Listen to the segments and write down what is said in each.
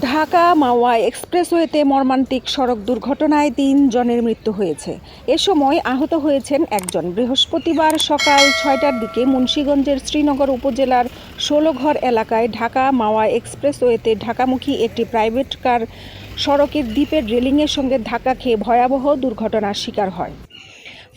ঢাকা মাওয়া এক্সপ্রেসওয়েতে মর্মান্তিক সড়ক দুর্ঘটনায় ৩ জনের মৃত্যু হয়েছে। এ সময় আহত হয়েছেন একজন। বৃহস্পতিবার সকাল ৬টার দিকে মুন্সিগঞ্জের শ্রীনগর উপজেলার ১৬ঘর এলাকায় ঢাকা মাওয়া এক্সপ্রেসওয়েতে ঢাকামুখী একটি প্রাইভেট কার সড়কের দ্বীপের রেলিংয়ের সঙ্গে ধাক্কা খেয়ে ভয়াবহ দুর্ঘটনার শিকার হয়।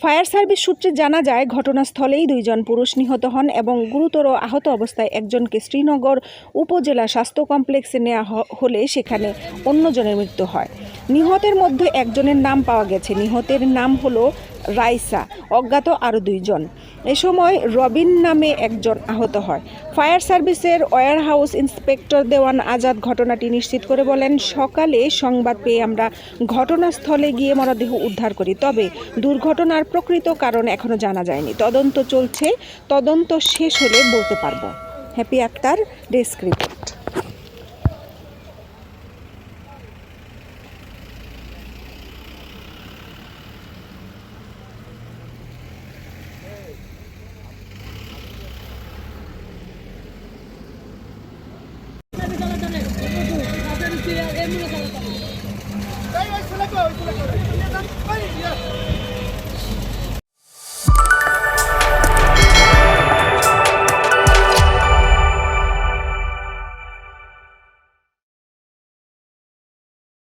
ফায়ার সার্ভিস সূত্রে জানা যায়, ঘটনাস্থলেই ২ জন পুরুষ নিহত হন এবং গুরুতর আহত অবস্থায় একজনকে শ্রীনগর উপজেলা স্বাস্থ্য কমপ্লেক্সে নেওয়া হলে সেখানে অন্যজনের মৃত্যু হয়। নিহতের মধ্যে একজনের নাম পাওয়া গেছে। নিহতের নাম হলো রাইসা, অজ্ঞাত আরও ২ জন। এ সময় রবিন নামে একজন আহত হয়। ফায়ার সার্ভিসের ওয়্যারহাউস ইন্সপেক্টর দেওয়ান আজাদ ঘটনাটি নিশ্চিত করে বলেন, সকালে সংবাদ পেয়ে আমরা ঘটনাস্থলে গিয়ে মরদেহ উদ্ধার করি। তবে দুর্ঘটনার প্রকৃত কারণ এখনও জানা যায়নি। তদন্ত চলছে, তদন্ত শেষ হলে বলতে পারবো। Happy Akter, desk report. Đây, đây,